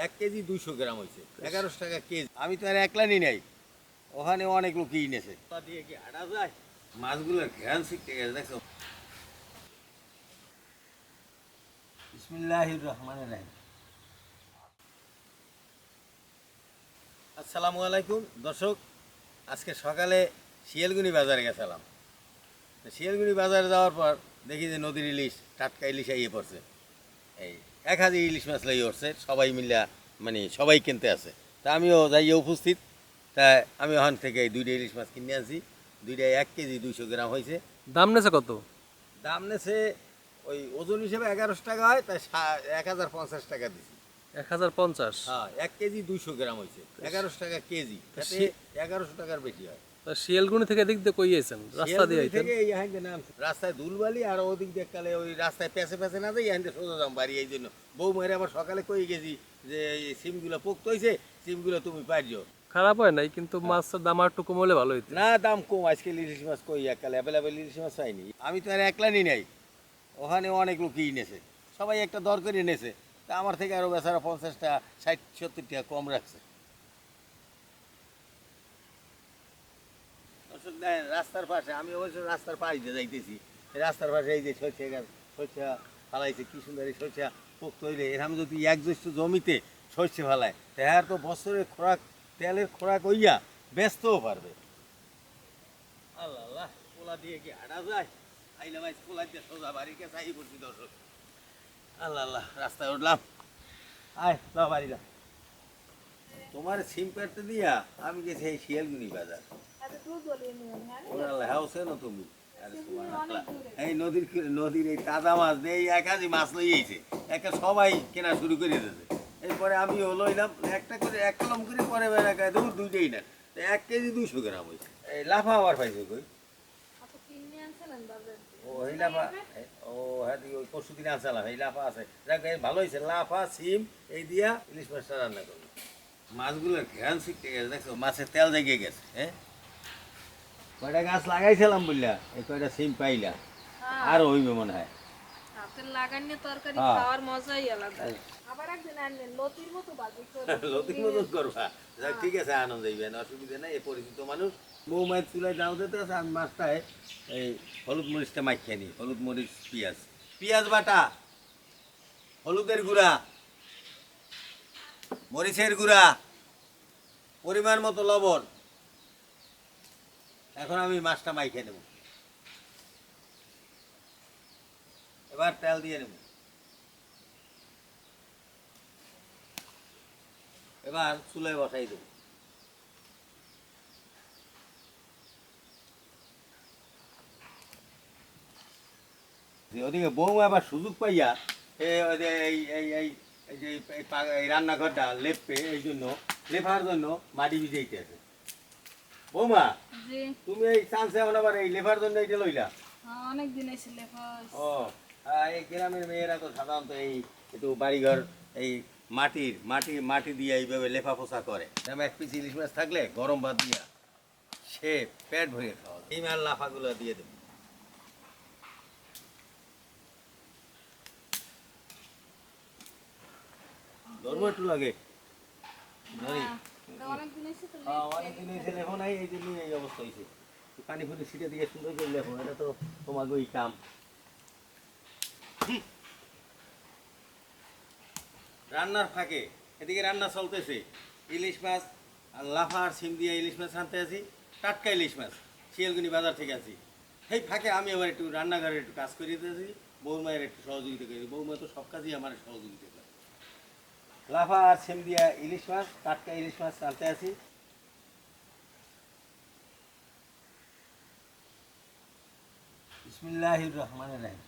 1 KG 200 গ্রাম হয়েছে 1100 টাকা KG. আমি তো আর একলা নি নাই, ওখানে অনেক লোক কিনেছে। তা দিয়ে কি হাঁটা যায়? মাছগুলোর ঘ্রাণ শিখতে গেছে, দেখছো? বিসমিল্লাহির রহমানির রহিম। আসসালামু আলাইকুম দর্শক, আজকে সকালে শিয়ালগুনি বাজারে গেছিলাম। শিয়ালগুনি বাজারে যাওয়ার পর দেখি যে নদীর ইলিশ, টাটকা ইলিশ আইয়ে পড়ছে। এই 1000 ইলিশ মাছ লাগিয়ে পড়ছে, সবাই মিলে মানে সবাই কিনতে আছে। তা আমিও যাইয়ে উপস্থিত। তা আমি ওখান থেকে এই 2টা ইলিশ মাছ কিনে আনছি। 2টায় 1 কেজি 200 গ্রাম হয়েছে। দাম নেছে কত? দাম নেছে ওই ওজন হিসেবে 1100 টাকা হয়, তাই 1050 টাকা দিছি। 1050? হ্যাঁ, 1 কেজি 200 গ্রাম হয়েছে 1100 টাকা কেজি, তাতে 1100 টাকার বেশি হয়। শিয়ালগুনি থেকে দিক দিয়ে কই আইছেন? রাস্তা দিয়ে আইতেন? থেকে এই হাইতে নাম রাস্তায় ধুলবালি, আর ওদিক দিয়ে কালে ওই রাস্তায় পেছে পেছে না যাই হাইতে সোজা যাম বাড়ি। এই জন্য বউ মায়ের আবার সকালে কই গেছি যে এই সিমগুলো পোক্ত হয়েছে, সিমগুলো তুমি পারছো। খারাপ হয় নাই, কিন্তু মাছের দাম আর একটু কমলে ভালো হইতো। না, দাম কম আজকে। ইলিশ মাছ কই এককালে অ্যাভেলেবেল ইলিশ মাছ চাইনি। আমি তো আর একলা নি নাই, ওখানে অনেক লোক কিনেছে, সবাই একটা দর করে এনেছে। তা আমার থেকে আরো বেচারা 50 টাকা 60-70 টাকা কম রাখছে। রাস্তার পাশে, আমি অবশ্য রাস্তার পাশ দিয়ে যাইতেছি, রাস্তার পাশে এই যে সরষে গাছ, সরষা ফালাইছে, কি সুন্দর এই সরষা পোক্ত হইলে। এরকম যদি একজস্ট জমিতে সরষে ফালায়, তাহার তো বছরের খোরাক, তেলের খোরাক হইয়া বেচতেও পারবে। আল্লাহ আল্লাহ, পোলা দিয়ে কি হাঁটা যায়? আইলাম আজ পোলা দিয়ে সোজা বাড়ির কাছে আই পড়ছি দর্শক। আল্লাহ আল্লাহ, রাস্তায় উঠলাম। আয় যাও বাড়ি যা। তোমার সিম কাটতে দিয়া আমি গেছি এই শিয়ালগুনি বাজার। তুমি এই নদীর এই তাজা মাছ দিয়ে 1 কেজি মাছ লইয়েছে, একটা সবাই কেনা শুরু করে দিয়েছে। এরপরে আমি লইলাম একটা করে, 1 কলম করে, পরে দূর 2টাই না, 1 কেজি 200 গ্রাম হয়েছে। এই লাফা আবার পাইছে কই? ও এই লাফা, ও হ্যাঁ, ওই পরশু দিন আনছিলাম। এই লাফা আছে, যাক ভালো হয়েছে। লাফা সিম এই দিয়া ইলিশ মাছটা রান্না করলো। মাছগুলোর ঘ্রাণ শিখতে গেছে, দেখছো? মাছের তেল জেগে গেছে। হ্যাঁ, কয়টা গাছ লাগাইছিলাম বললা, এই কয়টা সিম পাইলা, আর হইবে মনে হয়। লতির মতন করবা, যাক ঠিক আছে, আনন্দ যাইবে না, অসুবিধা নাই। এই পরিচিত মানুষ, বউ মায়ের চুলায় দাও দিতে আছে। আমি মাছটায় এই হলুদ মরিচটা মাখিয়ে নিই। হলুদ মরিচ পেঁয়াজ, পেঁয়াজ বাটা, হলুদের গুঁড়া, মরিচের গুঁড়া, পরিমাণ মতো লবণ। এখন আমি মাছটা মাখিয়ে নেব। এবার তেল দিয়ে নেব। এবার চুলায় বসাই দেব। ওদিকে বৌমা আবার সুযোগ পাইয়া এই রান্নাঘরটা লেপে, এই জন্য লেপার জন্য মাটি ভিজাইতে আছে। বৌমা, তুমি এই চান্সে এখন আবার এই লেপার জন্য এইটা লইলা? অনেকদিন এসে লেপা। ও, এই গ্রামের মেয়েরা তো সাধারণত এই একটু বাড়িঘর এই মাটি দিয়ে এইভাবে লেপা পোছা করে। যেমন 1 পিস ইলিশ মাছ থাকলে গরম ভাত দিয়া সে পেট ভরে খাওয়া। এই মাল লাফাগুলো দিয়ে দেবো। ধরবো একটু লাগে, ধরি। অনেকদিন হয়েছে লেখো নাই, এই জন্য এই অবস্থা হয়েছে। পানি ফুটি ছিটে দিয়ে সুন্দর করে লেখো, এটা তো তোমাকে ওই কাম। রান্নার ফাঁকে এদিকে রান্না চলতেছে। ইলিশ মাছ আর লাফা আর সিম দিয়ে ইলিশ মাছ রাঁধতে আছি, টাটকা ইলিশ মাছ শিয়ালগুনি বাজার থেকে আছি। সেই ফাঁকে আমি আবার একটু রান্নাঘরে একটু কাজ করিয়ে দিয়েছি, বৌমায়ের একটু সহযোগিতা করি। বৌমা তো সব কাজই আমার সহযোগিতা করে। লাফা আর সিম দিয়া ইলিশ মাছ, টাটকা ইলিশ মাছ রাঁধতে আছি। বিসমিল্লাহির রহমানির রহিম।